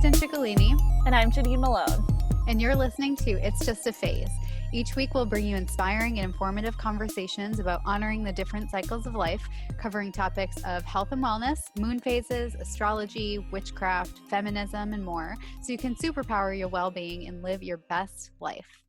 Kristen Ciccolini. And I'm Janine Malone. And you're listening to It's Just a Phase. Each week we'll bring you inspiring and informative conversations about honoring the different cycles of life, covering topics of health and wellness, moon phases, astrology, witchcraft, feminism, and more, so you can superpower your well-being and live your best life.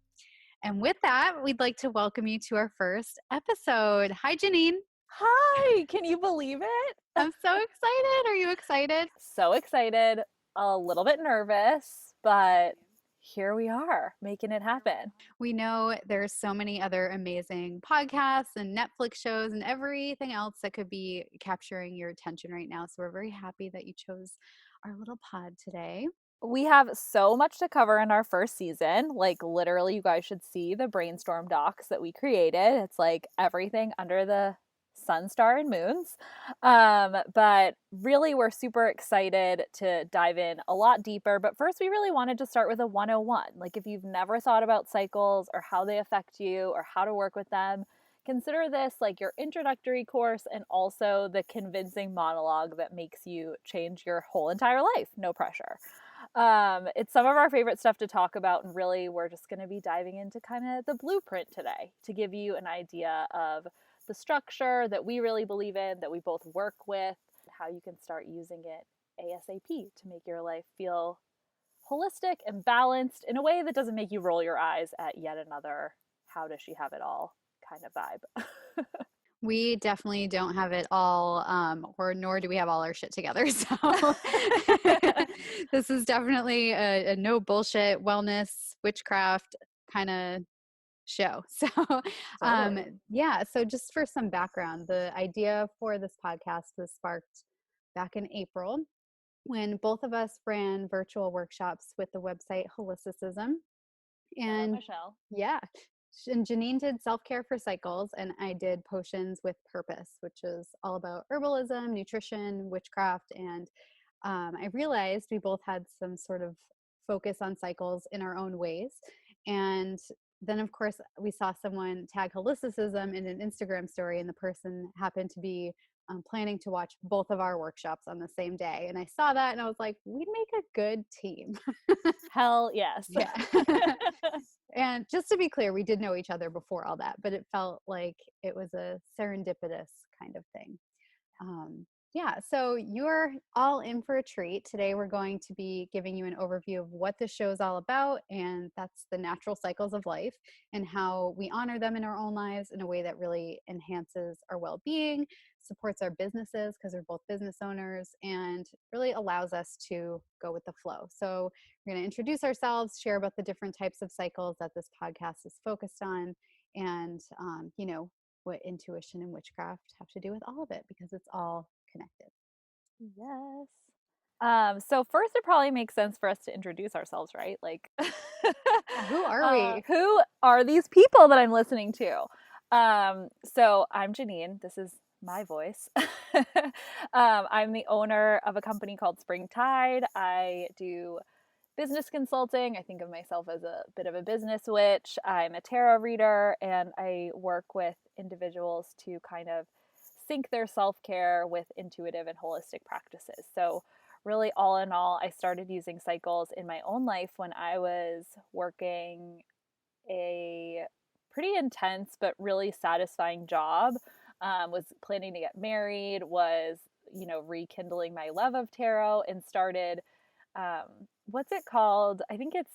And with that, we'd like to welcome you to our first episode. Hi, Janine. Hi, can you believe it? I'm so excited. Are you excited? So excited, a little bit nervous, but here we are making it happen. We know there's so many other amazing podcasts and Netflix shows and everything else that could be capturing your attention right now. So we're very happy that you chose our little pod today. We have so much to cover in our first season. Like, literally, you guys should see the brainstorm docs that we created. It's like everything under the sun, star, and moons. But really, we're super excited to dive in a lot deeper. But first, we really wanted to start with a 101. Like, if you've never thought about cycles or how they affect you or how to work with them, consider this like your introductory course and also the convincing monologue that makes you change your whole entire life. No pressure. It's some of our favorite stuff to talk about, and really we're just going to be diving into kind of the blueprint today to give you an idea of the structure that we really believe in, that we both work with, how you can start using it ASAP to make your life feel holistic and balanced in a way that doesn't make you roll your eyes at yet another how does she have it all kind of vibe. We definitely don't have it all, or nor do we have all our shit together. So this is definitely a no bullshit wellness, witchcraft kind of show. So, yeah. So just for some background, the idea for this podcast was sparked back in April when both of us ran virtual workshops with the website Holisticism. And Michelle. Yeah. And Janine did self-care for cycles, and I did potions with purpose, which is all about herbalism, nutrition, witchcraft. And I realized we both had some sort of focus on cycles in our own ways. And then, of course, we saw someone tag holisticism in an Instagram story, and the person happened to be planning to watch both of our workshops on the same day. And I saw that and I was like, we'd make a good team. Hell yes. Yeah. And just to be clear, we did know each other before all that, but it felt like it was a serendipitous kind of thing. Yeah, so you're all in for a treat. Today we're going to be giving you an overview of what the show is all about, and that's the natural cycles of life and how we honor them in our own lives in a way that really enhances our well-being, supports our businesses because we're both business owners, and really allows us to go with the flow. So we're going to introduce ourselves, share about the different types of cycles that this podcast is focused on, and what intuition and witchcraft have to do with all of it, because it's all connected. Yes. So first, it probably makes sense for us to introduce ourselves, right? Like, Who are we? Who are these people that I'm listening to? So I'm Janine. This is my voice. I'm the owner of a company called Springtide. I do business consulting. I think of myself as a bit of a business witch. I'm a tarot reader, and I work with individuals to kind of sync their self-care with intuitive and holistic practices. So really, all in all, I started using cycles in my own life when I was working a pretty intense but really satisfying job. Was planning to get married, was rekindling my love of tarot, and started what's it called? I think it's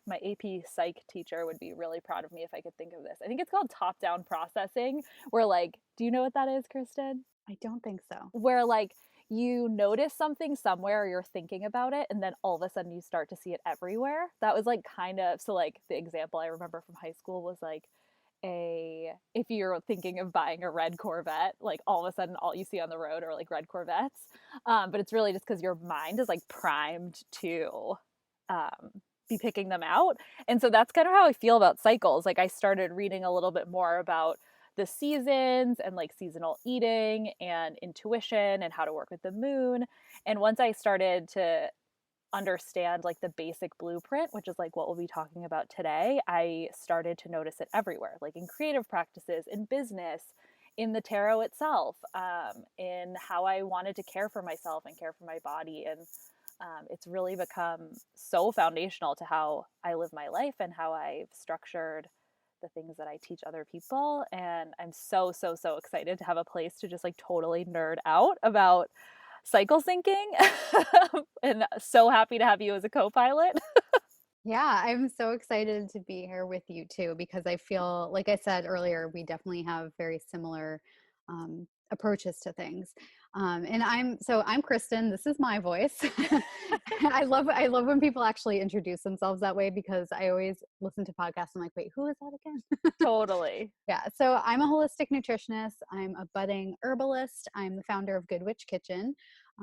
my AP Psych teacher would be really proud of me if I could think of this. I think it's called top-down processing, where like, do you know what that is, Kristen? I don't think so. Where like you notice something somewhere, or you're thinking about it, and then all of a sudden you start to see it everywhere. That was like kind of, so like the example I remember from high school was like, if you're thinking of buying a red Corvette, like all of a sudden all you see on the road are like red Corvettes. But it's really just because your mind is like primed to be picking them out. And so that's kind of how I feel about cycles. Like I started reading a little bit more about the seasons and like seasonal eating and intuition and how to work with the moon. And once I started to understand like the basic blueprint, which is like what we'll be talking about today, I started to notice it everywhere, like in creative practices, in business, in the tarot itself, in how I wanted to care for myself and care for my body. And It's really become so foundational to how I live my life and how I've structured the things that I teach other people. And I'm so, so, so excited to have a place to just like totally nerd out about cycle syncing. And so happy to have you as a co pilot. Yeah, I'm so excited to be here with you too, because I feel, like I said earlier, we definitely have very similar approaches to things. And I'm Kristen. This is my voice. I love when people actually introduce themselves that way, because I always listen to podcasts. I'm like, wait, who is that again? Totally. Yeah, so I'm a holistic nutritionist. I'm a budding herbalist. I'm the founder of Good Witch Kitchen.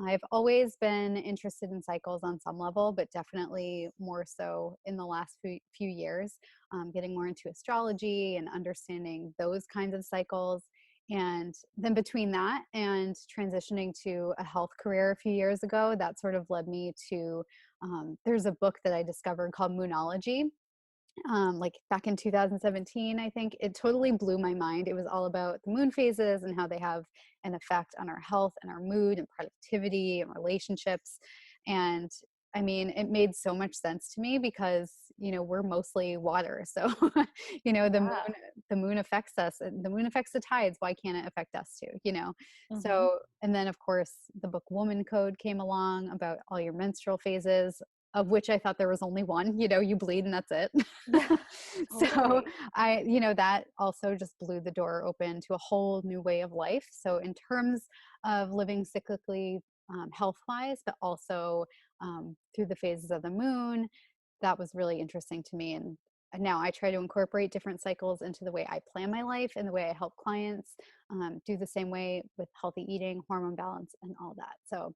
I've always been interested in cycles on some level, but definitely more so in the last few years, getting more into astrology and understanding those kinds of cycles. And then between that and transitioning to a health career a few years ago, that sort of led me to there's a book that I discovered called Moonology, like back in 2017. I think it totally blew my mind. It was all about the moon phases and how they have an effect on our health and our mood and productivity and relationships. And I mean, it made so much sense to me because, we're mostly water. So, Yeah. the moon affects us, and the moon affects the tides. Why can't it affect us too? Hmm. So, and then of course the book Woman Code came along about all your menstrual phases, of which I thought there was only one. You bleed and that's it. Yeah, So totally. that also just blew the door open to a whole new way of life. So in terms of living cyclically, health wise, but also through the phases of the moon, that was really interesting to me. And now I try to incorporate different cycles into the way I plan my life and the way I help clients do the same way with healthy eating, hormone balance, and all that. So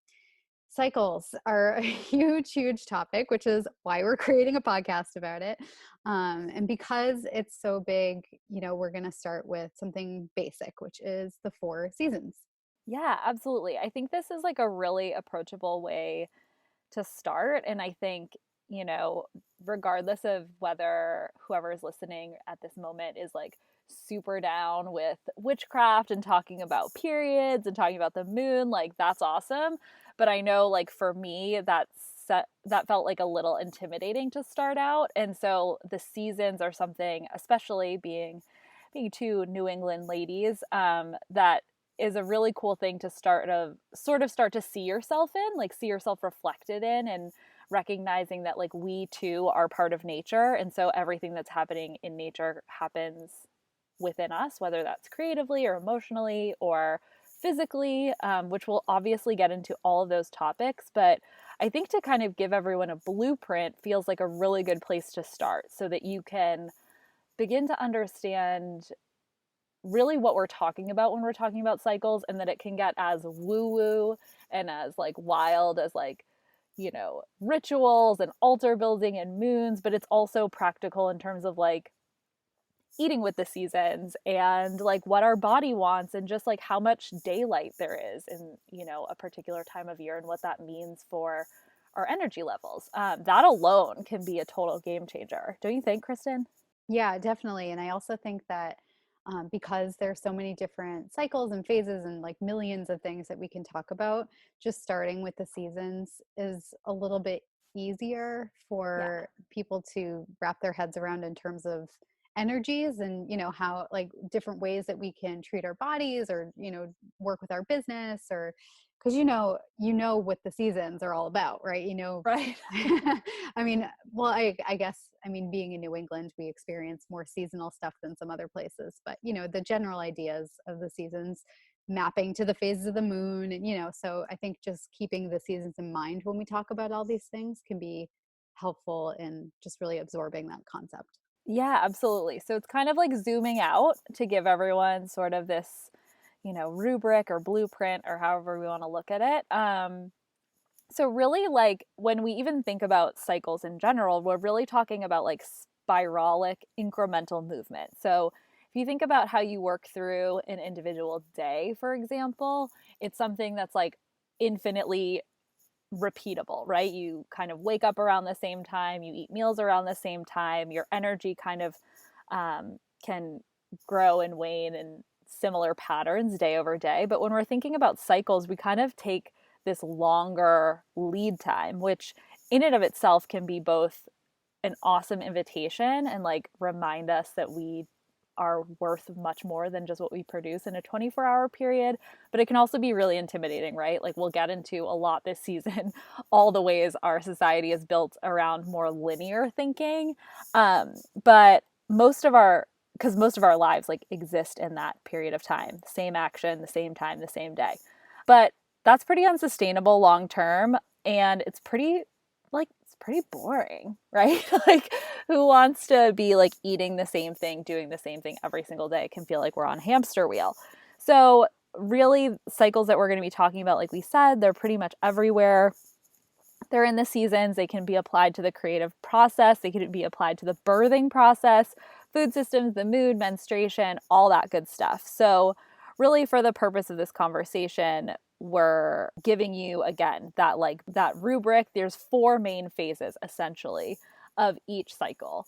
cycles are a huge, huge topic, which is why we're creating a podcast about it. And because it's so big, we're going to start with something basic, which is the 4 seasons. Yeah, absolutely. I think this is like a really approachable way to start. And I think, you know, regardless of whether whoever is listening at this moment is like super down with witchcraft and talking about periods and talking about the moon, like that's awesome. But I know, like, for me, that felt like a little intimidating to start out. And so the seasons are something, especially being two New England ladies, that is a really cool thing to start to see yourself in, like see yourself reflected in, and recognizing that like we too are part of nature, and so everything that's happening in nature happens within us, whether that's creatively or emotionally or physically, which we'll obviously get into all of those topics. But I think to kind of give everyone a blueprint feels like a really good place to start so that you can begin to understand really what we're talking about when we're talking about cycles, and that it can get as woo woo and as like wild as like, rituals and altar building and moons, but it's also practical in terms of like eating with the seasons and like what our body wants and just like how much daylight there is in, a particular time of year and what that means for our energy levels. That alone can be a total game changer, don't you think, Kristen? Yeah, definitely. And I also think that because there's so many different cycles and phases and like millions of things that we can talk about, just starting with the seasons is a little bit easier Yeah. for people to wrap their heads around in terms of energies and how like different ways that we can treat our bodies or work with our business, or because what the seasons are all about, right? Right. I mean, well, I guess, I mean, being in New England, we experience more seasonal stuff than some other places, but the general ideas of the seasons mapping to the phases of the moon, and so I think just keeping the seasons in mind when we talk about all these things can be helpful in just really absorbing that concept. Yeah, absolutely. So it's kind of like zooming out to give everyone sort of this, rubric or blueprint or however we want to look at it. So really, like when we even think about cycles in general, we're really talking about like spiralic incremental movement. So if you think about how you work through an individual day, for example, it's something that's like infinitely repeatable, right? You kind of wake up around the same time, you eat meals around the same time, your energy kind of can grow and wane in similar patterns day over day. But when we're thinking about cycles, we kind of take this longer lead time, which in and of itself can be both an awesome invitation and like remind us that we are worth much more than just what we produce in a 24-hour period. But it can also be really intimidating, right? Like we'll get into a lot this season, all the ways our society is built around more linear thinking. But most of our, because most of our lives like exist in that period of time, same action, the same time, the same day. But that's pretty unsustainable long term. And it's pretty like it's pretty boring, right? Like who wants to be like eating the same thing, doing the same thing every single day? It can feel like we're on a hamster wheel. So really cycles that we're going to be talking about, like we said, they're pretty much everywhere. They're in the seasons. They can be applied to the creative process. They can be applied to the birthing process, food systems, the mood, menstruation, all that good stuff. So really for the purpose of this conversation, we're giving you again that rubric. There's 4 main phases essentially of each cycle.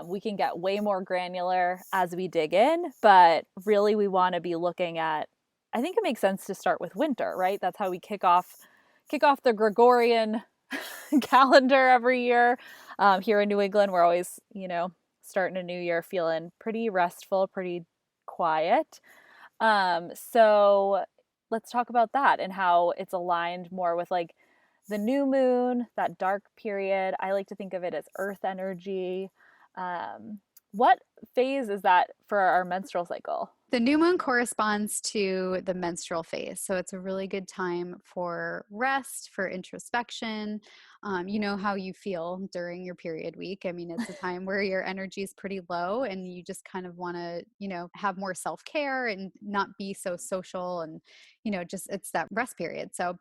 We can get way more granular as we dig in, but really we want to be looking at, I think it makes sense to start with winter, right? That's how we kick off the Gregorian calendar every year. Here in New England, we're always, starting a new year feeling pretty restful, pretty quiet. So let's talk about that and how it's aligned more with like the new moon, that dark period. I like to think of it as earth energy. What phase is that for our menstrual cycle? The new moon corresponds to the menstrual phase. So it's a really good time for rest, for introspection. You know how you feel during your period week. I mean, it's a time where your energy is pretty low and you just kind of want to, have more self care and not be so social and, just it's that rest period. So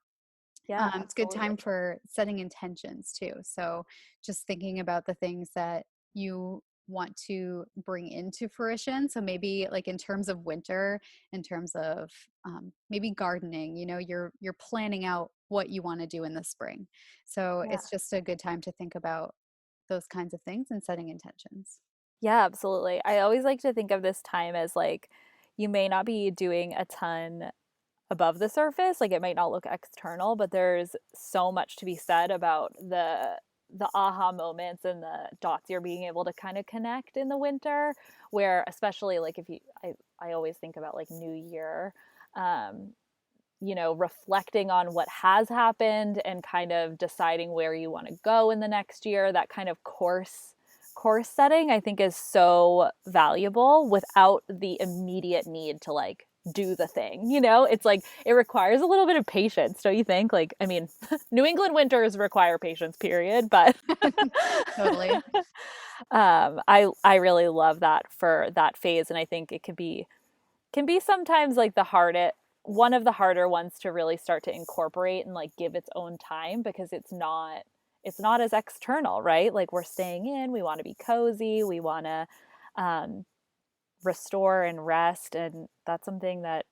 Yeah, it's a good absolutely. time for setting intentions too. So just thinking about the things that you want to bring into fruition. So maybe like in terms of winter, in terms of maybe gardening, you're planning out what you want to do in the spring. So Yeah. it's just a good time to think about those kinds of things and setting intentions. Yeah, absolutely. I always like to think of this time as like you may not be doing a ton above the surface, like it might not look external, but there's so much to be said about the aha moments and the dots you're being able to kind of connect in the winter, where especially like if you I always think about like New Year, um reflecting on what has happened and kind of deciding where you want to go in the next year. That kind of course setting I think is so valuable without the immediate need to like do the thing. It's like it requires a little bit of patience, don't you think? Like, I mean, New England winters require patience, period, but Totally. I really love that for that phase, and I think it can be sometimes like one of the harder ones to really start to incorporate and like give its own time, because it's not as external, right? Like we're staying in, we want to be cozy, we want to um, restore and rest, and that's something that,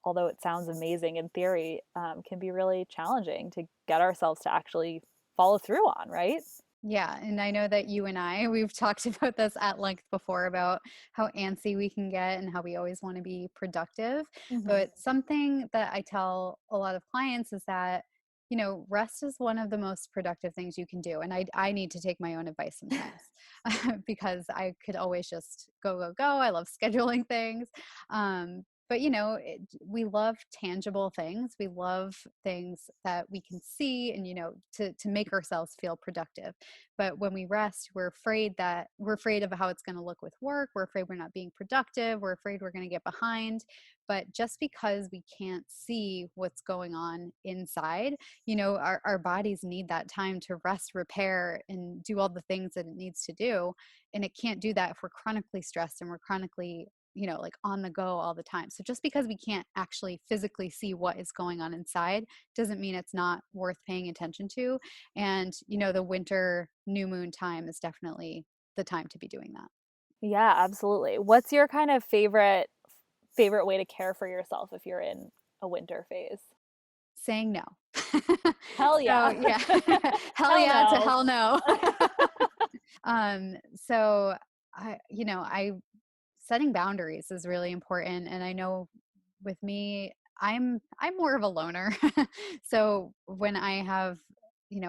although it sounds amazing in theory, can be really challenging to get ourselves to actually follow through on, right? Yeah, and I know that you and we've talked about this at length before about how antsy we can get and how we always want to be productive. Mm-hmm. But something that I tell a lot of clients is that, rest is one of the most productive things you can do. And I need to take my own advice sometimes because I could always just go, go, go. I love scheduling things. But we love tangible things. We love things that we can see and to make ourselves feel productive. But when we rest, we're afraid of how it's going to look with work. We're afraid we're not being productive. We're afraid we're going to get behind. But just because we can't see what's going on inside, our bodies need that time to rest, repair, and do all the things that it needs to do. And it can't do that if we're chronically stressed and we're chronically like on the go all the time. So just because we can't actually physically see what is going on inside doesn't mean it's not worth paying attention to. And, the winter new moon time is definitely the time to be doing that. Yeah, absolutely. What's your kind of favorite way to care for yourself if you're in a winter phase? Saying no. Hell So yeah. yeah, hell Hell yeah to no. hell no. So I setting boundaries is really important. And I know with me, I'm more of a loner. So when I have,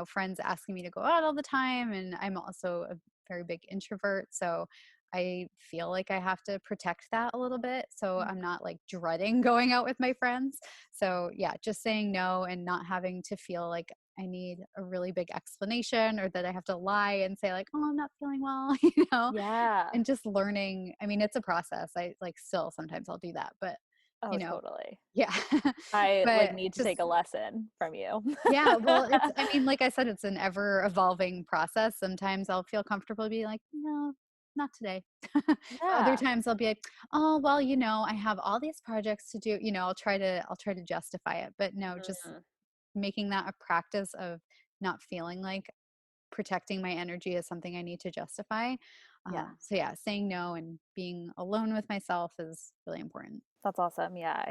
friends asking me to go out all the time, and I'm also a very big introvert, so I feel like I have to protect that a little bit. So I'm not like dreading going out with my friends. So yeah, just saying no and not having to feel like I need a really big explanation or that I have to lie and say like, "Oh, I'm not feeling well," Yeah. and just learning. I mean, it's a process. I like still sometimes I'll do that, but Oh, you know, totally. yeah. I like But need to just take a lesson from you. yeah, well, I mean, like I said, it's an ever evolving process. Sometimes I'll feel comfortable being like, no, not today. Other Yeah. times I'll be like, oh, well, I have all these projects to do. I'll try to justify it. But no, just Mhm. making that a practice of not feeling like protecting my energy is something I need to justify. Yeah. So yeah, saying no and being alone with myself is really important. That's awesome. Yeah,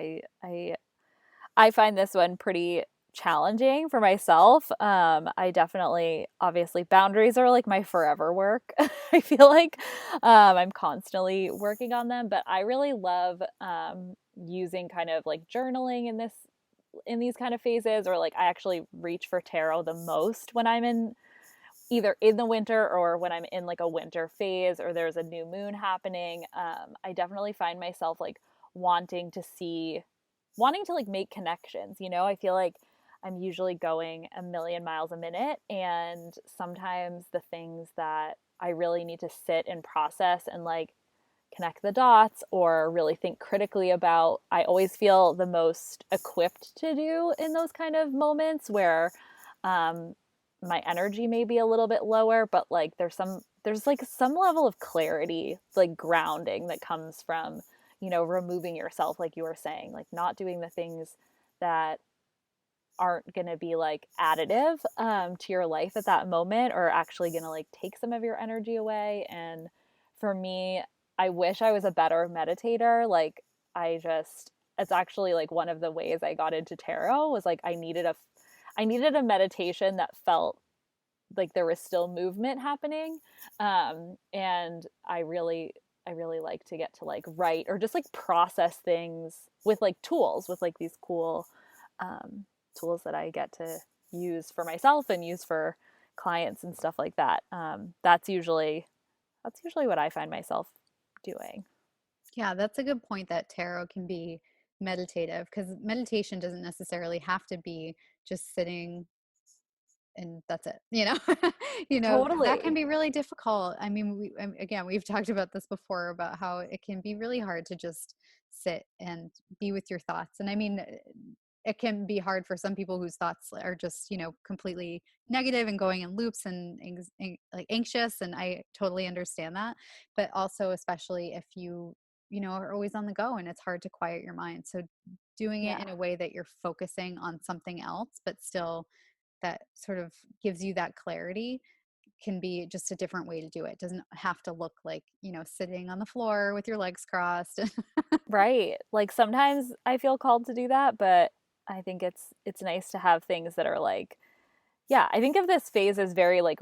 I find this one pretty challenging for myself. I definitely, obviously, boundaries are like my forever work. I feel like I'm constantly working on them, but I really love using kind of like journaling in these kind of phases, or like I actually reach for tarot the most when I'm in either in the winter or when I'm in like a winter phase or there's a new moon happening. I definitely find myself like wanting to see, wanting to like make connections. I feel like I'm usually going a million miles a minute, and sometimes the things that I really need to sit and process and like connect the dots or really think critically about, I always feel the most equipped to do in those kind of moments where um, my energy may be a little bit lower, but like there's like some level of clarity, like grounding that comes from, removing yourself, like you were saying, like not doing the things that aren't going to be like additive to your life at that moment, or actually going to like take some of your energy away. And for me, I wish I was a better meditator. Like it's actually like one of the ways I got into tarot was like I needed a meditation that felt like there was still movement happening. And I really like to get to like write or just like process things with like tools, with like these cool um, tools that I get to use for myself and use for clients and stuff like that. That's usually what I find myself doing. Yeah, that's a good point that tarot can be meditative because meditation doesn't necessarily have to be just sitting and that's it. That can Totally. be really difficult. I mean, again, we've talked about this before about how it can be really hard to just sit and be with your thoughts. And I mean, it can be hard for some people whose thoughts are just, completely negative and going in loops and like anxious. And I totally understand that. But also, especially if are always on the go and it's hard to quiet your mind. So doing it Yeah. in a way that you're focusing on something else, but still that sort of gives you that clarity can be just a different way to do it. It doesn't have to look like, sitting on the floor with your legs crossed. Right. Like sometimes I feel called to do that, but I think it's nice to have things that are like, yeah, I think of this phase as very like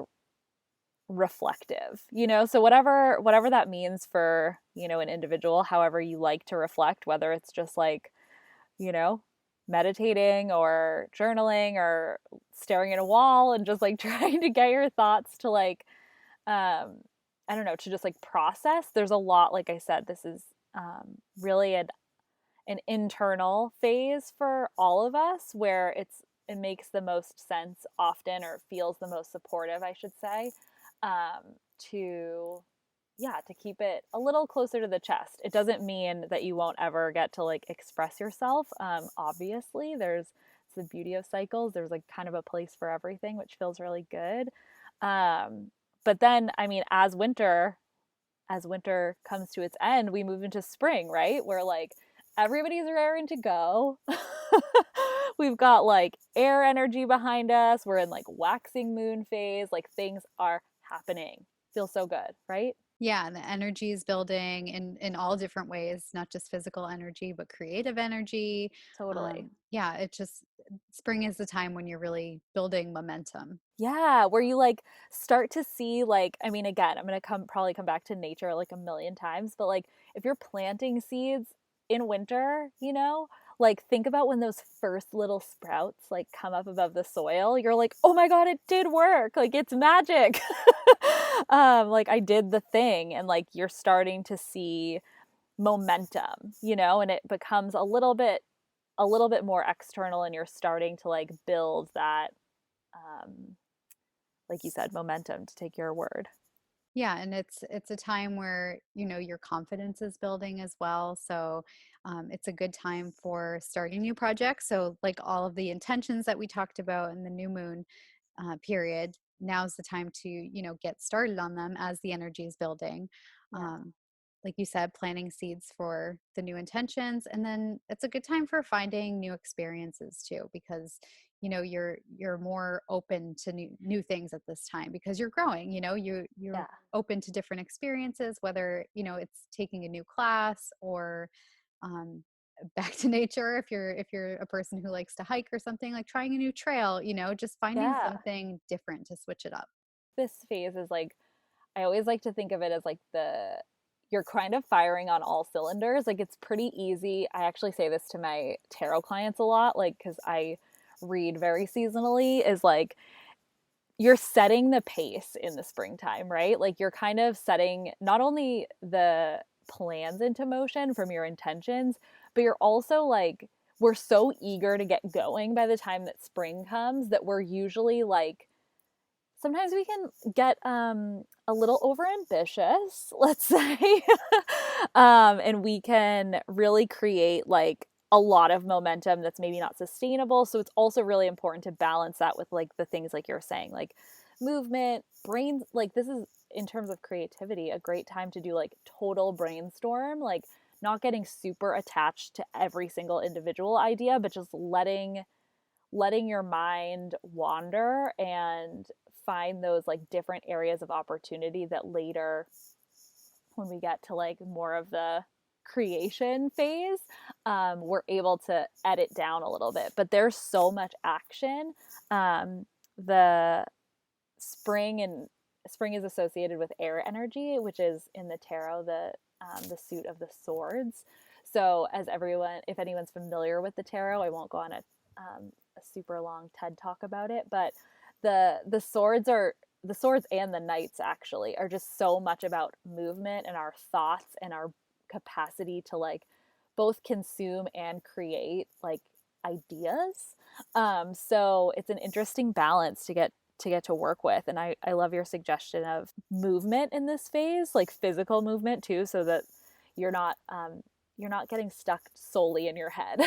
reflective, so whatever that means for, an individual, however you like to reflect, whether it's just like, you know meditating or journaling or staring at a wall and just like trying to get your thoughts to like um I don't know, to just like process. There's a lot, like I said, this is really an internal phase for all of us where it makes the most sense often, or feels the most supportive, I should say, um, to yeah, to keep it a little closer to the chest. It doesn't mean that you won't ever get to like express yourself. Obviously, it's the beauty of cycles. There's like kind of a place for everything, which feels really good. Um, but then, I mean, as winter comes to its end, we move into spring, right? Where like everybody's raring to go. We've got like air energy behind us. We're in like waxing moon phase. Like things are happening. Feels so good, right? Yeah, and the energy is building in all different ways, not just physical energy, but creative energy. Totally. Yeah, it just spring is the time when you're really building momentum. Yeah, where you like start to see, like, I mean, again, I'm gonna probably come back to nature like a million times, but like if you're planting seeds in winter, Like, think about when those first little sprouts like come up above the soil. You're like, oh my God, it did work. Like, it's magic. Like, I did the thing. And like, you're starting to see momentum, you know, and it becomes a little bit more external, and you're starting to like build that, um, like you said, momentum, to take your word. Yeah, and it's a time where, you know, your confidence is building as well. So it's a good time for starting new projects. So like all of the intentions that we talked about in the new moon period, now's the time to, you know, get started on them as the energy is building. Yeah. Um, like you said, planting seeds for the new intentions, and then it's a good time for finding new experiences too, because you know you're more open to new things at this time because you're growing. You know, you're Yeah. open to different experiences, whether you know it's taking a new class or um, back to nature if you're a person who likes to hike or something, like trying a new trail, you know, just finding Yeah. something different to switch it up. This phase is like, I always like to think of it as like you're kind of firing on all cylinders. Like, it's pretty easy. I actually say this to my tarot clients a lot, like, because I read very seasonally, is like, you're setting the pace in the springtime, right? Like, you're kind of setting not only the plans into motion from your intentions, but you're also like, we're so eager to get going by the time that spring comes that we're usually like, sometimes we can get a little over ambitious, let's say. And we can really create like a lot of momentum that's maybe not sustainable. So it's also really important to balance that with like the things like you're saying, like movement, brain. Like, this is, in terms of creativity, a great time to do like total brainstorm, like not getting super attached to every single individual idea, but just letting your mind wander and find those like different areas of opportunity that later, when we get to like more of the creation phase, we're able to edit down a little bit. But there's so much action. The spring and spring is associated with air energy, which is in the tarot the suit of the swords. So, as everyone, if anyone's familiar with the tarot, I won't go on a super long TED talk about it, but the swords are, the swords and the knights actually are just so much about movement and our thoughts and our capacity to like both consume and create like ideas. So it's an interesting balance to get to work with. And I love your suggestion of movement in this phase, like physical movement too, so that you're not getting stuck solely in your head.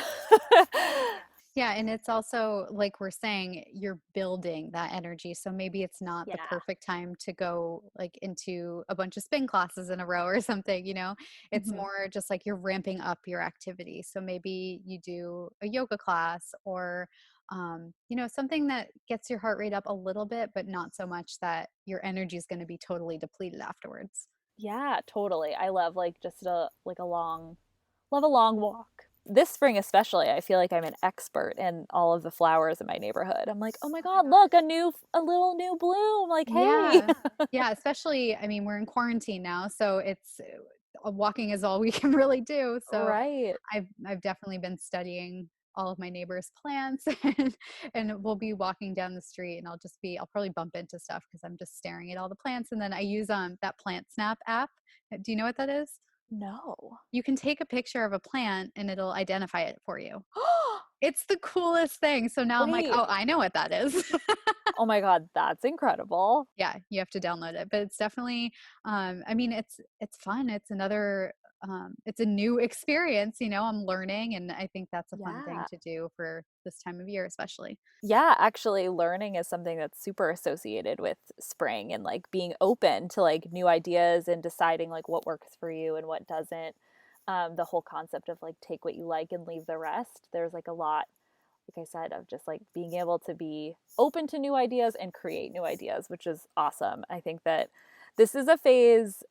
Yeah, and it's also like we're saying, you're building that energy. So maybe it's not the Yeah. perfect time to go like into a bunch of spin classes in a row or something, you know? It's Mm-hmm. more just like you're ramping up your activity. So maybe you do a yoga class or you know, something that gets your heart rate up a little bit, but not so much that your energy is going to be totally depleted afterwards. Yeah, totally. I love like just love a long walk. This spring especially, I feel like I'm an expert in all of the flowers in my neighborhood. I'm like, "Oh my Oh my God, God. look, a little new bloom." Like, "Hey." Yeah. Yeah, especially, I mean, we're in quarantine now, so it's walking is all we can really do. So Right. I've definitely been studying all of my neighbors' plants and we'll be walking down the street and I'll probably bump into stuff because I'm just staring at all the plants. And then I use that Plant Snap app. Do you know what that is? No. You can take a picture of a plant and it'll identify it for you. It's the coolest thing. So now I'm like, Wait. oh, I know what that is. Oh my God, that's incredible. Yeah, you have to download it, but it's definitely I mean it's fun. It's another it's a new experience, you know, I'm learning and I think that's a fun thing Yeah. to do for this time of year especially. Yeah, actually learning is something that's super associated with spring, and like being open to like new ideas and deciding like what works for you and what doesn't. The whole concept of like take what you like and leave the rest. There's like a lot, like I said, of just like being able to be open to new ideas and create new ideas, which is awesome. I think that this is a phase.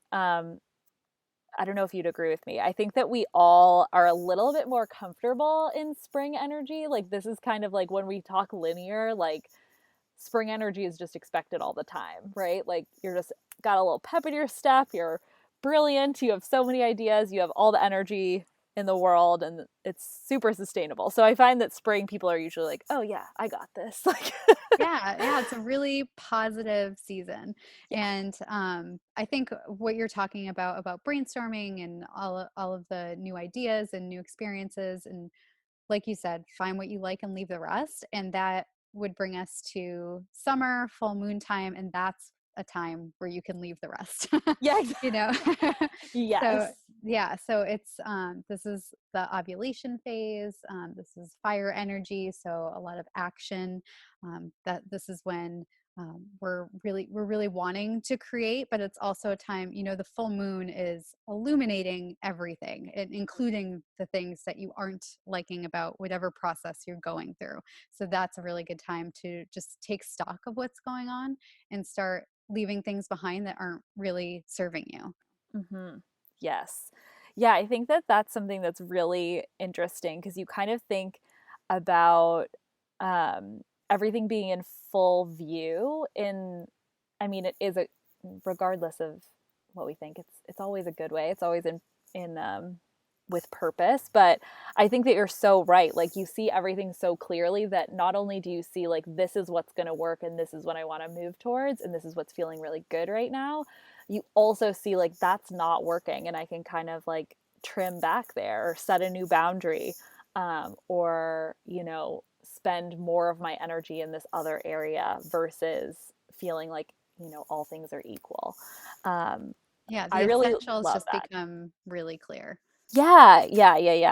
I don't know if you'd agree with me. I think that we all are a little bit more comfortable in spring energy. Like, this is kind of like when we talk linear, like spring energy is just expected all the time, right? Like, you're just got a little pep in your step, you're brilliant, you have so many ideas, you have all the energy. in the world, and it's super sustainable. So I find that spring people are usually like, "Oh yeah, I got this." Like Yeah, yeah, it's a really positive season. yeah. And I think what you're talking about brainstorming and all of the new ideas and new experiences, and like you said, find what you like and leave the rest. And that would bring us to summer, full moon time, and that's a time where you can leave the rest. Yeah, You know. So yes. yeah, so it's this is the ovulation phase. This is fire energy, so a lot of action. That this is when we're really wanting to create, but it's also a time, you know, the full moon is illuminating everything, including the things that you aren't liking about whatever process you're going through. So that's a really good time to just take stock of what's going on and start leaving things behind that aren't really serving you. Mhm. Yes. Yeah, I think that that's something that's really interesting because you kind of think about everything being in full view. In, I mean, it is a, regardless of what we think, it's always a good way. It's always in with purpose. But I think that you're so right. Like you see everything so clearly that not only do you see like this is what's going to work and this is what I want to move towards and this is what's feeling really good right now, you also see like that's not working and I can kind of like trim back there or set a new boundary, or spend more of my energy in this other area versus feeling like all things are equal. um, Yeah, I the really essentials love just that. become really clear. Yeah,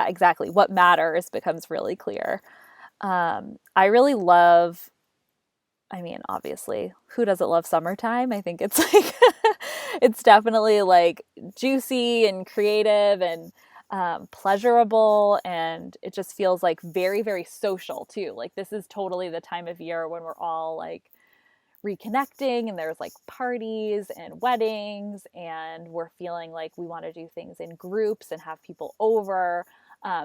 exactly. What matters becomes really clear. I really love, I mean, obviously, who doesn't love summertime? I think it's like, it's definitely like juicy and creative and pleasurable. And it just feels like very, very social too. Like, this is totally the time of year when we're all like reconnecting and there's like parties and weddings and we're feeling like we want to do things in groups and have people over.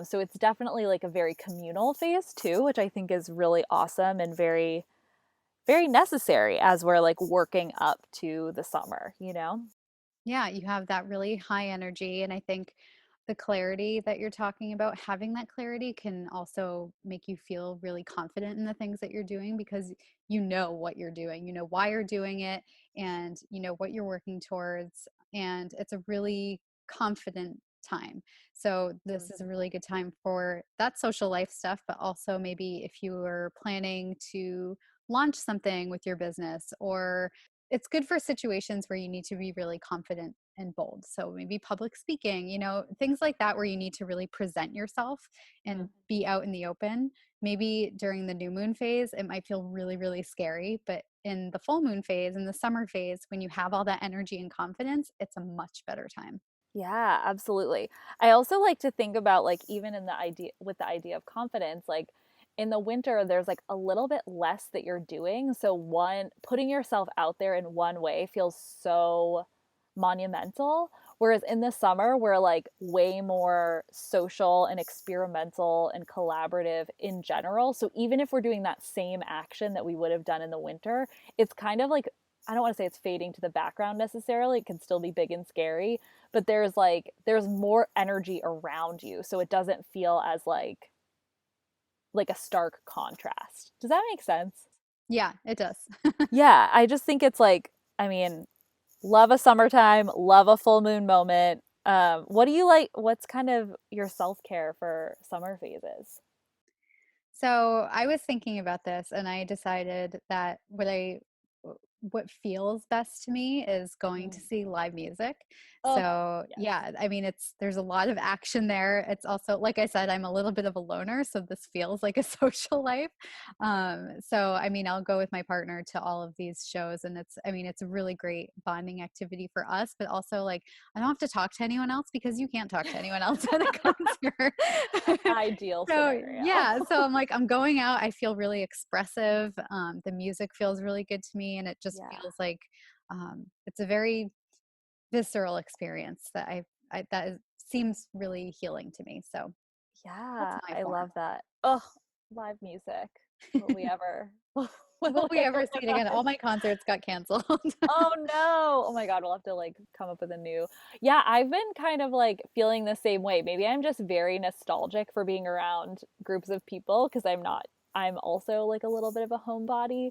So it's definitely like a very communal phase too, which I think is really awesome and very, very necessary as we're like working up to the summer. Yeah, you have that really high energy. And I think the clarity that you're talking about, having that clarity can also make you feel really confident in the things that you're doing because you know what you're doing, you know why you're doing it, and you know what you're working towards. And it's a really confident time. So, this is a really good time for that social life stuff, but also maybe if you are planning to launch something with your business, or it's good for situations where you need to be really confident and bold. So maybe public speaking, you know, things like that where you need to really present yourself and Mm. be out in the open. Maybe during the new moon phase, it might feel really, really scary. But in the full moon phase and the summer phase, when you have all that energy and confidence, it's a much better time. Yeah, absolutely. I also like to think about like even in the idea with the idea of confidence, like in the winter there's like a little bit less that you're doing. So one putting yourself out there in one way feels so monumental. Whereas in the summer we're like way more social and experimental and collaborative in general. So even if we're doing that same action that we would have done in the winter, it's kind of like, I don't want to say it's fading to the background necessarily. It can still be big and scary, but there's more energy around you, so it doesn't feel as like a stark contrast. Does that make sense? Yeah, it does. Yeah, I just think it's like, I mean, love a summertime, love a full moon moment. What do you like, what's kind of your self-care for summer phases? So I was thinking about this and I decided that what feels best to me is going to Mm. see live music. Oh So yes. yeah, I mean there's a lot of action there. It's also, like I said, I'm a little bit of a loner, so this feels like a social life. So I mean I'll go with my partner to all of these shows, and it's a really great bonding activity for us, but also like I don't have to talk to anyone else because you can't talk to anyone else at a concert. Ideal So scenario. yeah, so I'm like, I'm going out. I feel really expressive. The music feels really good to me, and it just Yeah. feels like it's a very visceral experience that seems really healing to me. So that's Yeah, my I form. love that. Oh, live music. Will we ever? when Will we I ever see it again? All arrive. my concerts got canceled. Oh no. Oh my God, we'll have to like come up with a new. Yeah, I've been kind of like feeling the same way. Maybe I'm just very nostalgic for being around groups of people because I'm also like a little bit of a homebody.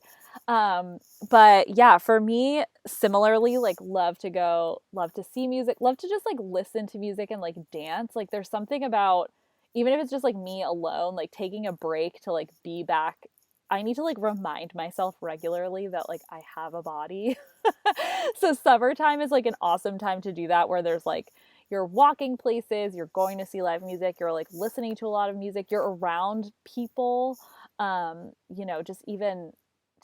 Um, but yeah, for me, similarly, like love to go, love to see music, love to just like listen to music and like dance. Like there's something about even if it's just like me alone, like taking a break to like be back. I need to like remind myself regularly that like I have a body. So summertime is like an awesome time to do that where there's like you're walking places, you're going to see live music, you're like listening to a lot of music, you're around people. Just even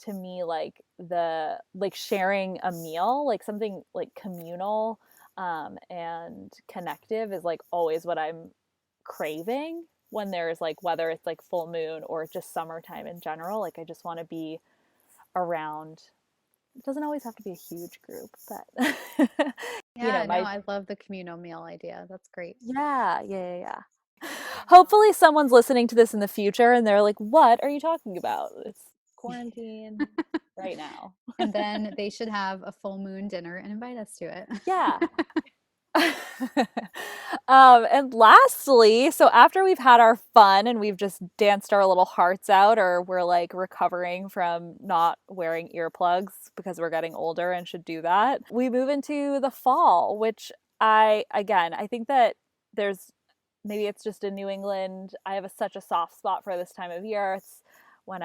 to me like the like sharing a meal, like something like communal and connective is like always what I'm craving when there's like whether it's like full moon or just summertime in general. Like I just want to be around. It doesn't always have to be a huge group, but Yeah, no, my I love the communal meal idea. That's great. yeah. Hopefully someone's listening to this in the future and they're like, "What are you talking about? It's quarantine right now." And then they should have a full moon dinner and invite us to it. Yeah. And lastly, so after we've had our fun and we've just danced our little hearts out, or we're like recovering from not wearing earplugs because we're getting older and should do that, we move into the fall, which I think that there's maybe it's just in New England. I have such a soft spot for this time of year. It's when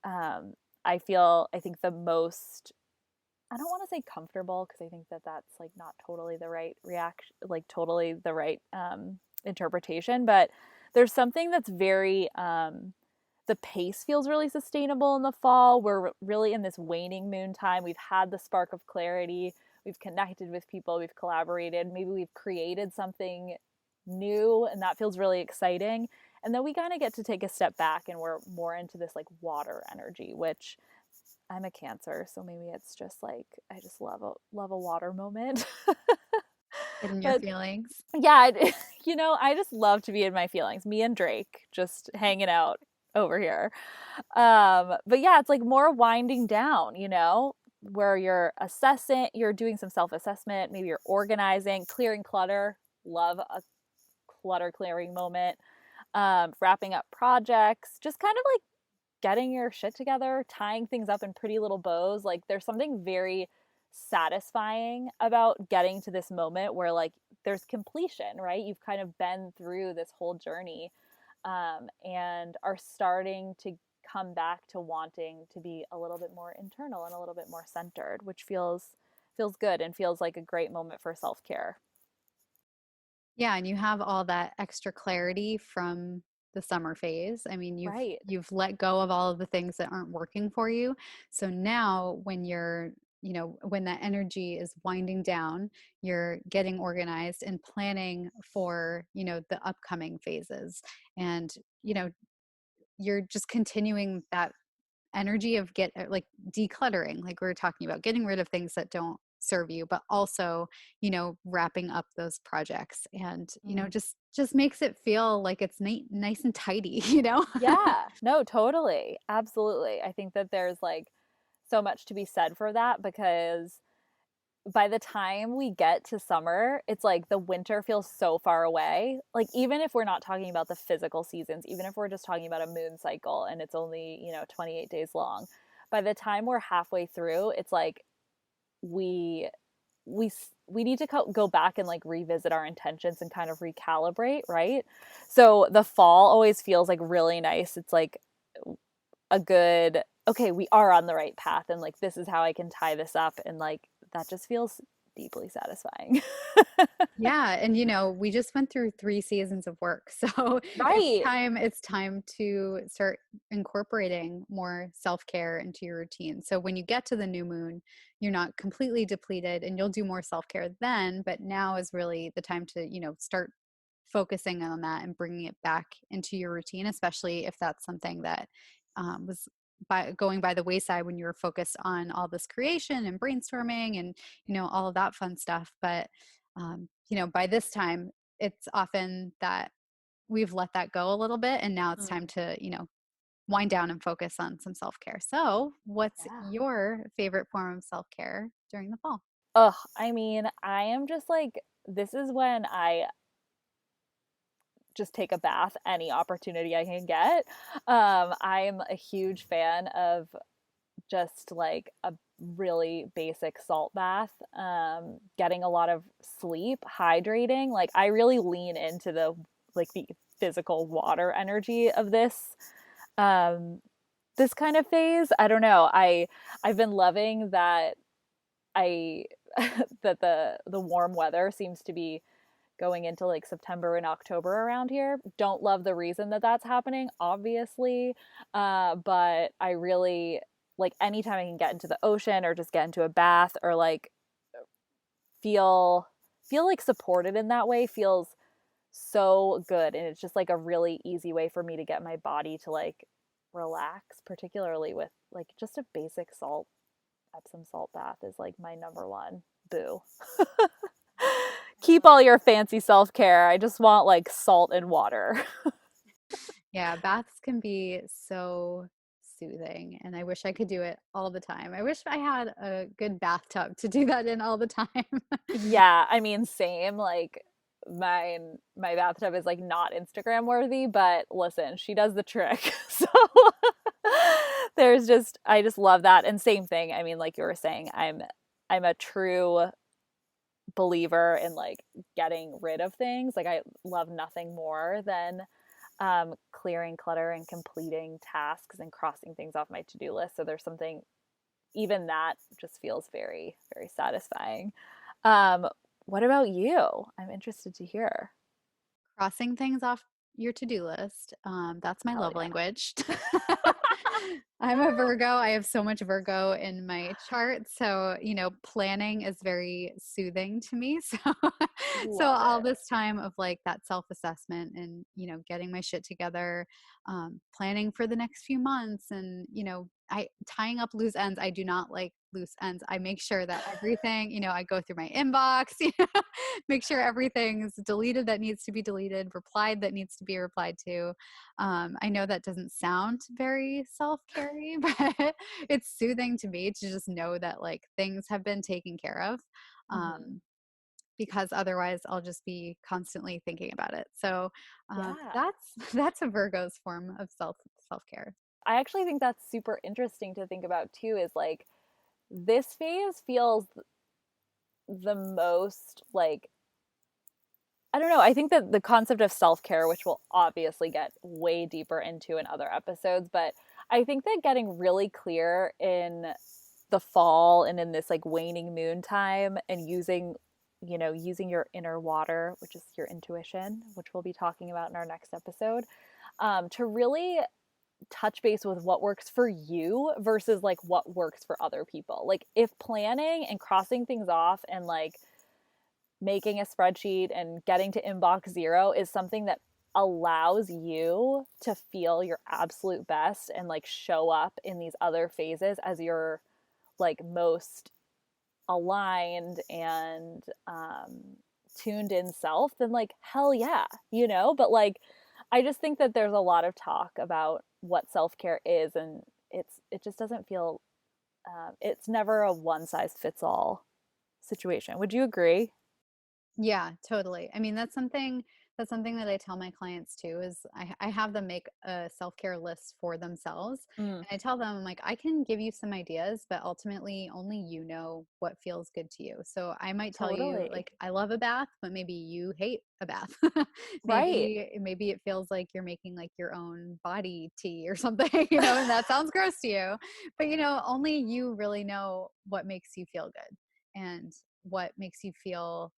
um, I think the most I don't want to say comfortable because I think that that's like not totally the right reaction, like totally the right interpretation. But there's something that's very, the pace feels really sustainable in the fall. We're really in this waning moon time. We've had the spark of clarity. We've connected with people. We've collaborated. Maybe we've created something new, and that feels really exciting. And then we kind of get to take a step back and we're more into this like water energy, which I'm a Cancer, so maybe it's just like I just love a water moment. In your But feelings. yeah, I just love to be in my feelings. Me and Drake just hanging out over here. But yeah, it's like more winding down, where you're doing some self-assessment, maybe you're organizing, clearing clutter. Love a clutter clearing moment. Wrapping up projects, just kind of like getting your shit together, tying things up in pretty little bows. Like there's something very satisfying about getting to this moment where like there's completion, right? You've kind of been through this whole journey and are starting to come back to wanting to be a little bit more internal and a little bit more centered, which feels good and feels like a great moment for self-care. Yeah, and you have all that extra clarity from the summer phase. I mean, Right. you've let go of all of the things that aren't working for you. So now when when that energy is winding down, you're getting organized and planning for, the upcoming phases. And, you know, you're just continuing that energy of like decluttering, like we were talking about, getting rid of things that don't serve you, but also, wrapping up those projects and, Mm. just makes it feel like it's nice and tidy. Yeah, no, totally. Absolutely. I think that there's like so much to be said for that because by the time we get to summer, it's like the winter feels so far away. Like, even if we're not talking about the physical seasons, even if we're just talking about a moon cycle and it's only, 28 days long, by the time we're halfway through, it's like we we need to go back and like revisit our intentions and kind of recalibrate, right? So the fall always feels like really nice. It's like a good, okay, we are on the right path and like this is how I can tie this up and like that just feels deeply satisfying. Yeah, and we just went through 3 seasons of work. So Right. it's time to start incorporating more self-care into your routine. So when you get to the new moon, you're not completely depleted and you'll do more self-care then, but now is really the time to, start focusing on that and bringing it back into your routine, especially if that's something that was going by the wayside when you were focused on all this creation and brainstorming and all of that fun stuff. But by this time, it's often that we've let that go a little bit, and now it's time Mm. to wind down and focus on some self-care. So what's Yeah. your favorite form of self-care during the fall? Ugh, I mean, I am just like, this is when I just take a bath any opportunity I can get. I'm a huge fan of just like a really basic salt bath, getting a lot of sleep, hydrating. Like I really lean into the physical water energy of um, this kind of phase. I don't know. I've been loving that I that the warm weather seems to be going into like September and October around here. Don't love the reason that that's happening, obviously, but I really like anytime I can get into the ocean or just get into a bath or like feel feel like supported in that way feels so good, and it's just like a really easy way for me to get my body to like relax, particularly with like just a basic Epsom salt bath is like my number one boo. Keep all your fancy self care. I just want like salt and water. Yeah, baths can be so soothing, and I wish I could do it all the time. I wish I had a good bathtub to do that in all the time. Yeah, I mean, same. Like my bathtub is like not Instagram worthy, but listen, she does the trick. So I just love that. And same thing. I mean, like you were saying, I'm a true believer in like getting rid of things. Like I love nothing more than clearing clutter and completing tasks and crossing things off my to-do list. So there's something, even that just feels very, very satisfying. Um, what about you? I'm interested to hear. Crossing things off your to-do list. That's my Hell love yeah. language. I'm a Virgo. I have so much Virgo in my chart. So, planning is very soothing to me. So Love all it. this time of like that self-assessment and, getting my shit together, planning for the next few months and, I tying up loose ends. I do not like loose ends. I make sure that everything, I go through my inbox, make sure everything's deleted that needs to be deleted, replied that needs to be replied to. I know that doesn't sound very self-carey, but it's soothing to me to just know that like things have been taken care of. Hmm. Um, because otherwise I'll just be constantly thinking about it. So Yeah. that's that's a Virgo's form of self-care. I actually think that's super interesting to think about too, is like this phase feels the most like, I don't know. I think that the concept of self care, which we'll obviously get way deeper into in other episodes, but I think that getting really clear in the fall and in this like waning moon time and using your inner water, which is your intuition, which we'll be talking about in our next episode, to really touch base with what works for you versus like what works for other people. Like if planning and crossing things off and like making a spreadsheet and getting to inbox zero is something that allows you to feel your absolute best and like show up in these other phases as your like most aligned and tuned in self, then like hell yeah, but like I just think that there's a lot of talk about what self-care is, and it just doesn't feel it's never a one size fits all situation. Would you agree? Yeah, totally. I mean, that's something that I tell my clients too is I have them make a self-care list for themselves. Mm, And I tell them like I can give you some ideas, but ultimately only you know what feels good to you. So I might tell you totally. like I love a bath, but maybe you hate a bath. Right. Maybe it feels like you're making like your own body tea or something, and that sounds gross to you. But only you really know what makes you feel good and what makes you feel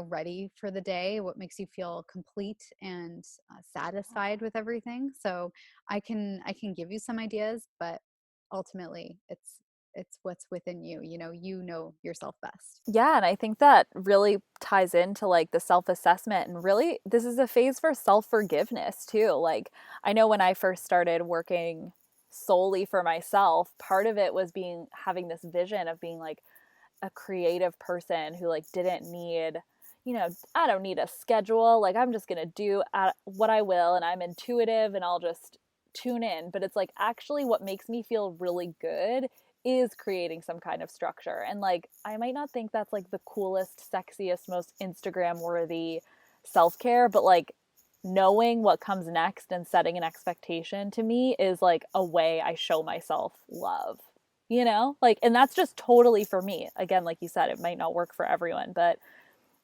ready for the day, what makes you feel complete and satisfied with everything. So I can give you some ideas, but ultimately it's what's within you. You know yourself best. Yeah, and I think that really ties into like the self-assessment, and really this is a phase for self-forgiveness too. Like I know when I first started working solely for myself, part of it was being having this vision of being like a creative person who like didn't need, I don't need a schedule. Like I'm just going to do what I will, and I'm intuitive and I'll just tune in, but it's like actually what makes me feel really good is creating some kind of structure. And like I might not think that's like the coolest, sexiest, most Instagram worthy self-care, but like knowing what comes next and setting an expectation to me is like a way I show myself love, you know? Like, and that's just totally for me. Again, like you said, it might not work for everyone, but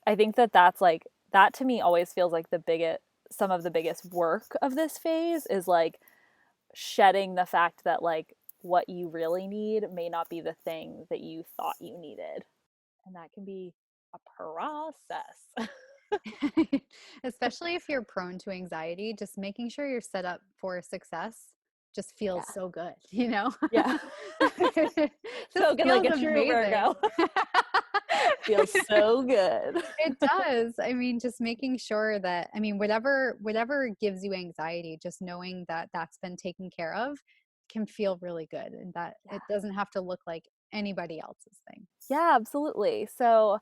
I think that that's like, that to me always feels like the biggest, some of the biggest work of this phase is like shedding the fact that like what you really need may not be the thing that you thought you needed. And that can be a process. Especially if you're prone to anxiety, just making sure you're set up for success just feels Yeah. so good, you know? Yeah. Just Spoken like feels a true amazing. Virgo. Feels so good. It does. I mean, just making sure that, I mean, whatever gives you anxiety, just knowing that that's been taken care of can feel really good and that Yeah. it doesn't have to look like anybody else's thing. Yeah, absolutely. So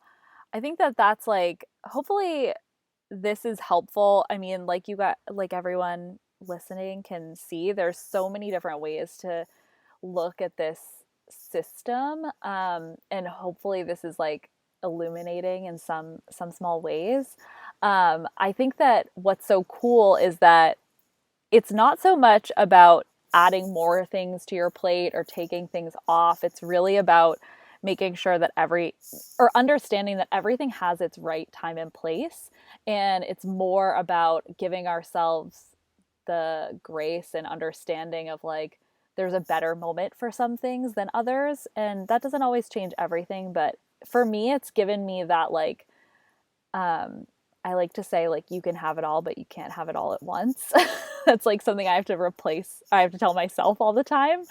I think that that's like, hopefully this is helpful. I mean, like you got, like everyone listening can see, there's so many different ways to look at this system. And hopefully this is like illuminating in some small ways. I think that what's so cool is that it's not so much about adding more things to your plate or taking things off. It's really about making sure that or understanding that everything has its right time and place. And it's more about giving ourselves the grace and understanding of like, there's a better moment for some things than others. And that doesn't always change everything. But for me, it's given me that like, um, I like to say like you can have it all, but you can't have it all at once. That's like something I have to replace. I have to tell myself all the time.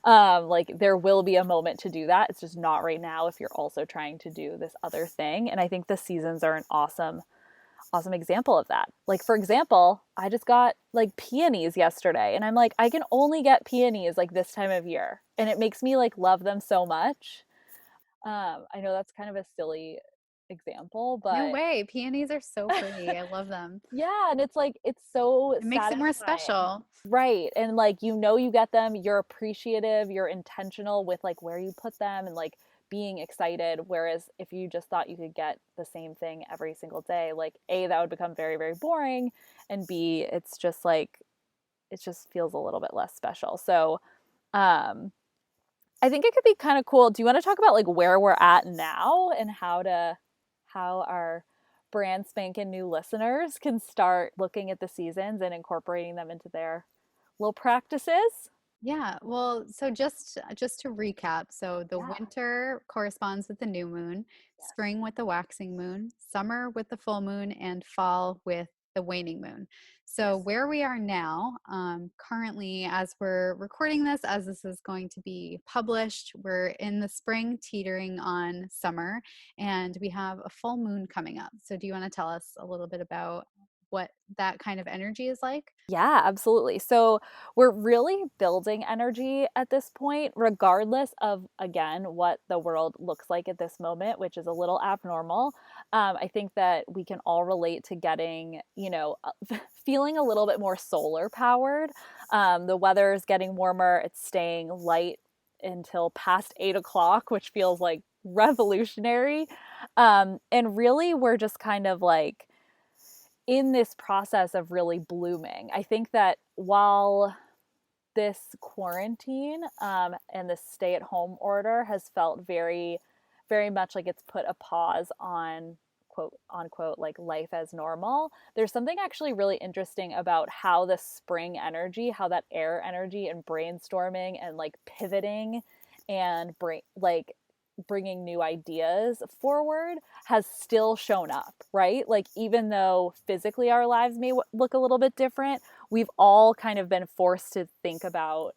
Like there will be a moment to do that. It's just not right now if you're also trying to do this other thing. And I think the seasons are an awesome example of that. Like for example, I just got like peonies yesterday and I'm like I can only get peonies like this time of year and it makes me like love them so much. I know that's kind of a silly example, No but way. Peonies are so pretty. I love them. yeah, and it's like it's so It makes it more satisfying. special. Right. And like you know you get them, you're appreciative, you're intentional with like where you put them and like being excited. Whereas if you just thought you could get the same thing every single day, like A, that would become very, very boring. And B, it's just like it just feels a little bit less special. So um I think it could be kind of cool. Do you want to talk about like where we're at now and how our brand spanking new listeners can start looking at the seasons and incorporating them into their little practices? Yeah, well, so just to recap, so the Yeah. winter corresponds with the new moon, Yes. spring with the waxing moon, summer with the full moon, and fall with the waning moon. So Yes. where we are now, currently, as we're recording this, as this is going to be published, we're in the spring, teetering on summer, and we have a full moon coming up. So do you want to tell us a little bit about what that kind of energy is like? Yeah, absolutely. So we're really building energy at this point, regardless of, again, what the world looks like at this moment, which is a little abnormal. I think that we can all relate to getting, feeling a little bit more solar powered. The weather is getting warmer, it's staying light until past 8 o'clock, which feels like revolutionary. And really, we're just kind of like, in this process of really blooming. I think that while this quarantine and this stay at home order has felt very, very much like it's put a pause on quote unquote like life as normal, there's something actually really interesting about how the spring energy, how that air energy and brainstorming and like pivoting and bringing new ideas forward has still shown up, right? Like, even though physically our lives may look a little bit different, we've all kind of been forced to think about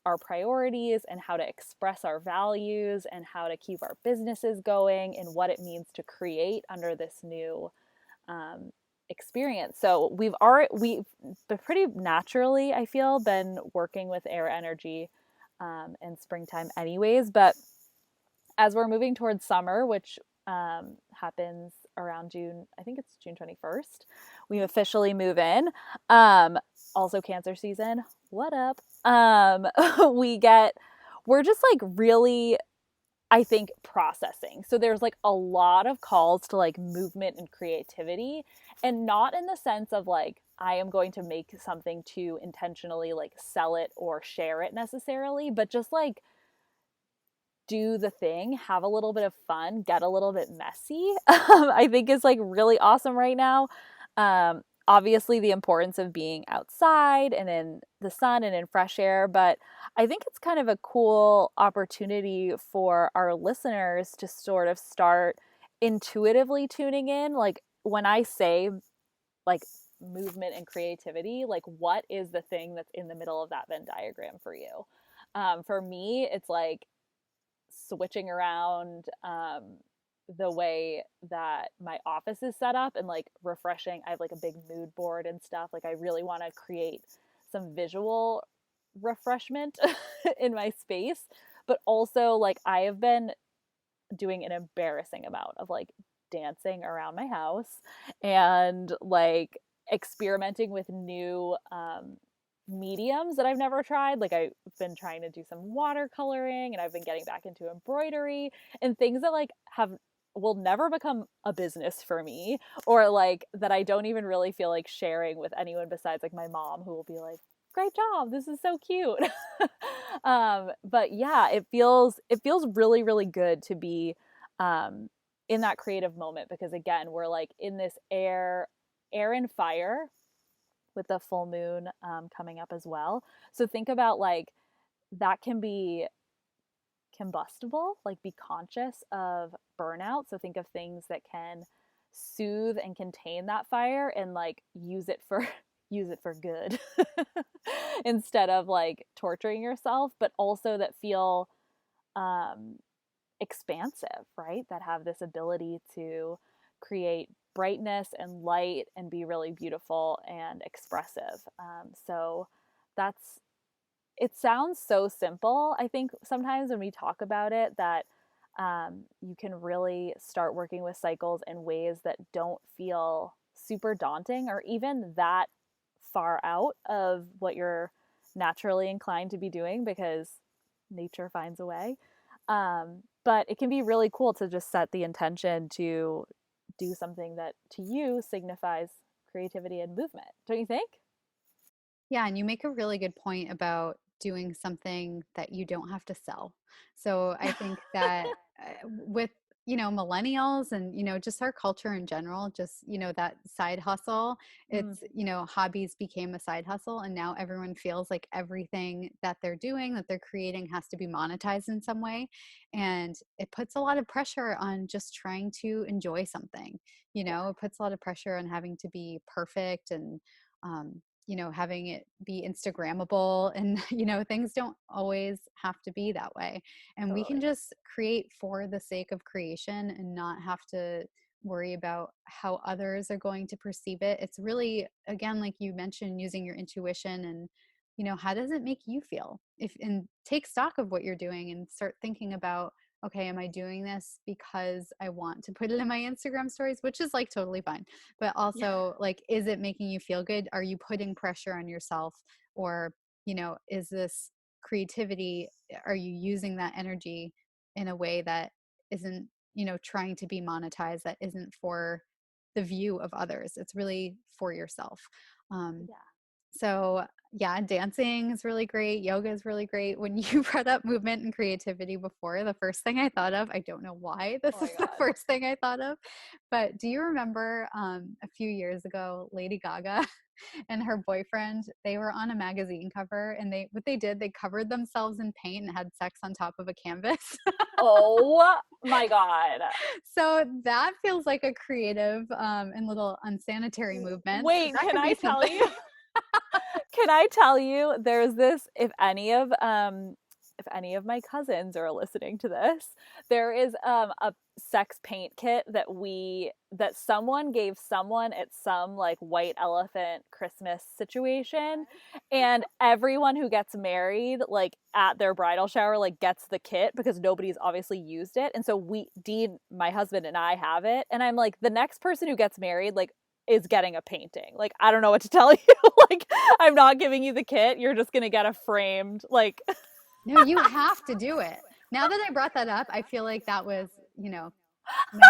our priorities and how to express our values and how to keep our businesses going and what it means to create under this new um, experience. So we've pretty naturally, I feel, been working with air energy in springtime anyways, but as we're moving towards summer, which happens around June, I think it's June 21st, we officially move in. Also, Cancer season. what up? We get, we're just like really, I think, processing. So there's like a lot of calls to like movement and creativity, and not in the sense of like, I am going to make something to intentionally like sell it or share it necessarily, but just like do the thing, have a little bit of fun, get a little bit messy. I think is like really awesome right now. Obviously, the importance of being outside and in the sun and in fresh air, but I think it's kind of a cool opportunity for our listeners to sort of start intuitively tuning in. Like when I say like movement and creativity, like what is the thing that's in the middle of that Venn diagram for you? For me, it's like switching around the way that my office is set up and like refreshing. I have like a big mood board and stuff. Like I really want to create some visual refreshment in my space, but also like I have been doing an embarrassing amount of like dancing around my house and like experimenting with new mediums that I've never tried. Like I've been trying to do some watercoloring and I've been getting back into embroidery and things that like have will never become a business for me, or like that I don't even really feel like sharing with anyone besides like my mom, who will be like, great job, this is so cute. But yeah, it feels really really good to be um in that creative moment, because again, we're like in this air and fire with the full moon coming up as well. So think about like that can be combustible, like be conscious of burnout. So think of things that can soothe and contain that fire and like use it for use it for good instead of like torturing yourself, but also that feel um expansive, right? That have this ability to create brightness and light and be really beautiful and expressive. So that's, it sounds so simple. I think sometimes when we talk about it, that you can really start working with cycles in ways that don't feel super daunting or even that far out of what you're naturally inclined to be doing, because nature finds a way. But it can be really cool to just set the intention to do something that to you signifies creativity and movement. Don't you think? Yeah, and you make a really good point about doing something that you don't have to sell. So I think that with, millennials and, just our culture in general, just, that side hustle, Mm, it's, hobbies became a side hustle. And now everyone feels like everything that they're doing, that they're creating has to be monetized in some way. And it puts a lot of pressure on just trying to enjoy something. yeah, It puts a lot of pressure on having to be perfect and, um, having it be Instagrammable and, things don't always have to be that way. And we can totally. just create for the sake of creation and not have to worry about how others are going to perceive it. It's really, again, like you mentioned, using your intuition and, how does it make you feel? And take stock of what you're doing and start thinking about, okay, am I doing this because I want to put it in my Instagram stories, which is like totally fine, but Yeah. also like, is it making you feel good? Are you putting pressure on yourself? Or, is this creativity, are you using that energy in a way that isn't, trying to be monetized, that isn't for the view of others? It's really for yourself. um, Yeah. so yeah, dancing is really great. Yoga is really great. When you brought up movement and creativity before, the first thing I thought of, I don't know why this Oh my is the god. first thing I thought of, but do you remember a few years ago, Lady Gaga and her boyfriend, they were on a magazine cover and what they did, they covered themselves in paint and had sex on top of a canvas. Oh my god. So that feels like a creative and little unsanitary movement. So Wait, that can could I be tell something. you? Can I tell you there's this, if any of my cousins are listening to this, there is a sex paint kit that someone gave someone at some like white elephant Christmas situation, and everyone who gets married like at their bridal shower like gets the kit because nobody's obviously used it. And so we Dean, my husband, and I have it, and I'm like, the next person who gets married, like is getting a painting. Like, I don't know what to tell you. Like, I'm not giving you the kit. You're just going to get a framed, like, No, you have to do it. Now that I brought that up, I feel like that was, now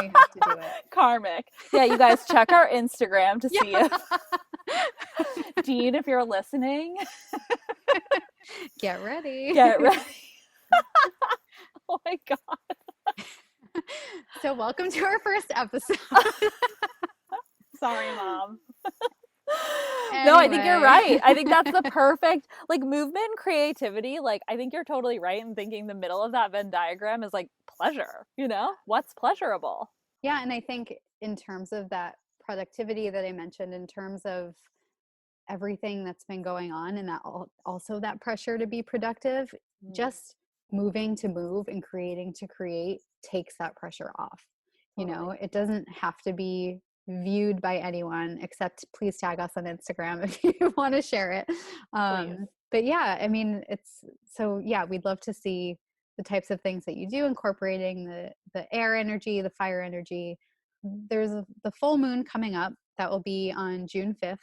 you have to do it. karmic. Yeah, you guys check our Instagram to see Yeah. if Dean, if you're listening, Get ready. get ready. Oh my God. So, welcome to our first episode. Sorry, Mom. No, I think you're Anyway. right. I think that's the perfect, like, movement and creativity. Like, I think you're totally right in thinking the middle of that Venn diagram is like pleasure, what's pleasurable. Yeah, and I think in terms of that productivity that I mentioned, in terms of everything that's been going on, and that also that pressure to be productive, just moving to move and creating to create takes that pressure off. Totally. It doesn't have to be viewed by anyone, except please tag us on Instagram if you want to share it. Please. But yeah, I mean, we'd love to see the types of things that you do, incorporating the air energy, the fire energy. There's the full moon coming up that will be on June 5th,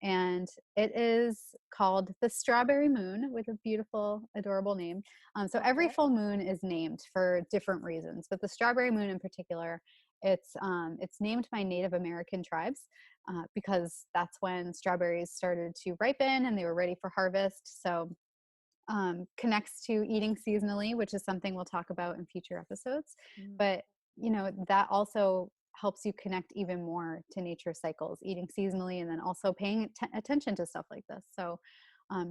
and it is called the Strawberry Moon, with a beautiful, adorable name. So every full moon is named for different reasons, but the Strawberry Moon in particular, it's named by Native American tribes because that's when strawberries started to ripen and they were ready for harvest. So connects to eating seasonally, which is something we'll talk about in future episodes. But that also helps you connect even more to nature cycles, eating seasonally, and then also paying attention to stuff like this. So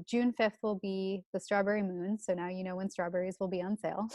June 5th will be the Strawberry Moon. So now you know when strawberries will be on sale.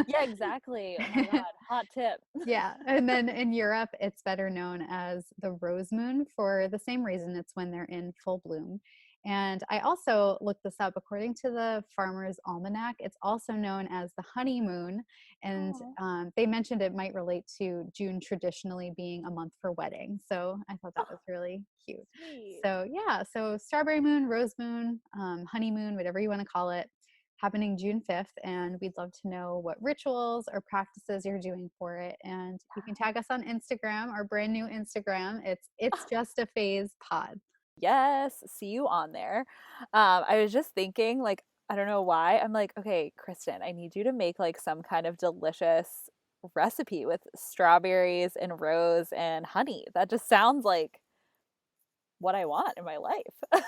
Yeah, exactly. Oh my God. Hot tip. Yeah. And then in Europe, it's better known as the Rose Moon for the same reason. It's when they're in full bloom. And I also looked this up. According to the Farmer's Almanac, it's also known as the honeymoon. And Oh, they mentioned it might relate to June traditionally being a month for weddings. So I thought that was really cute. sweet. So yeah, so strawberry moon, rose moon, honeymoon, whatever you want to call it, happening June 5th. And we'd love to know what rituals or practices you're doing for it. And you can tag us on Instagram, our brand new Instagram. It's just a phase pod. Yes, see you on there. I was just thinking, like, I don't know why. I'm like, okay, Kristen, I need you to make like some kind of delicious recipe with strawberries and rose and honey. That just sounds like what I want in my life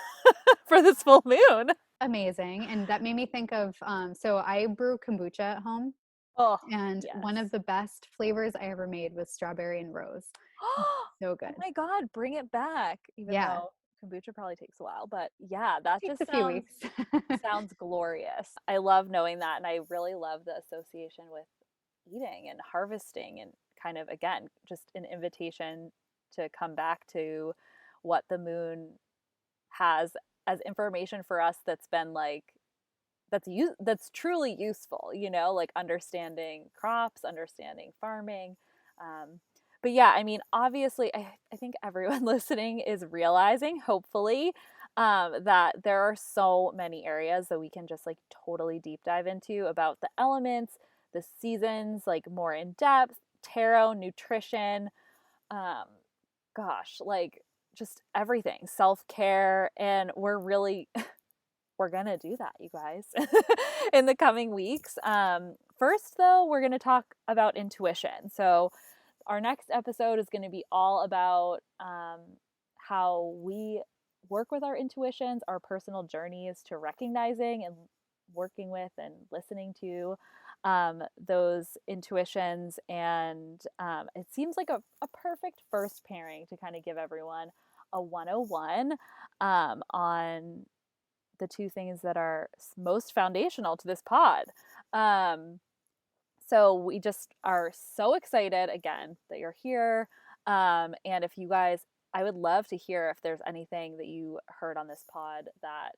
for this full moon. Amazing. And that made me think of so I brew kombucha at home. Oh, And one yes. of the best flavors I ever made was strawberry and rose. So Oh good. my God, bring it back. Even Yeah. though kombucha probably takes a while, but yeah, that Takes just a few weeks. sounds glorious. I love knowing that, and I really love the association with eating and harvesting, and kind of, again, just an invitation to come back to what the moon has as information for us that's been like that's truly useful, like understanding crops, understanding farming. um, but yeah, I mean, obviously, I think everyone listening is realizing, hopefully, that there are so many areas that we can just like totally deep dive into about the elements, the seasons, like more in depth, tarot, nutrition, um, gosh, like just everything, self-care. And we're gonna do that, you guys, in the coming weeks. First, though, we're gonna talk about intuition. So our next episode is going to be all about how we work with our intuitions, our personal journeys to recognizing and working with and listening to those intuitions. And it seems like a perfect first pairing to kind of give everyone a 101 on the two things that are most foundational to this pod. Um, so we just are so excited again that you're here. And if you guys, I would love to hear if there's anything that you heard on this pod that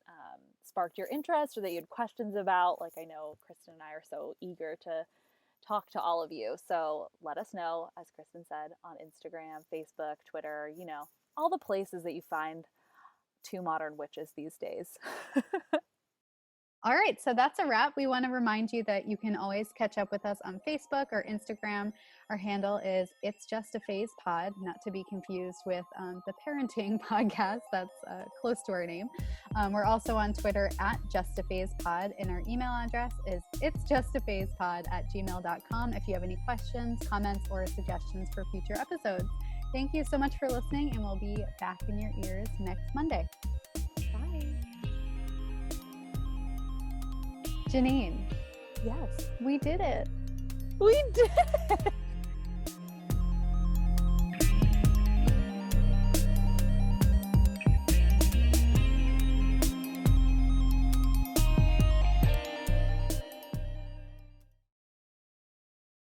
sparked your interest or that you had questions about. Like, I know Kristen and I are so eager to talk to all of you. So let us know, as Kristen said, on Instagram, Facebook, Twitter, all the places that you find two modern witches these days. All right, so that's a wrap. We want to remind you that you can always catch up with us on Facebook or Instagram. Our handle is It's Just a Phase Pod, not to be confused with the parenting podcast that's close to our name. We're also on Twitter at Just a Phase Pod, and our email address is itsjustaphasepod@gmail.com if you have any questions, comments, or suggestions for future episodes. Thank you so much for listening, and we'll be back in your ears next Monday. Bye. Janine, Yes. we did it. We did it.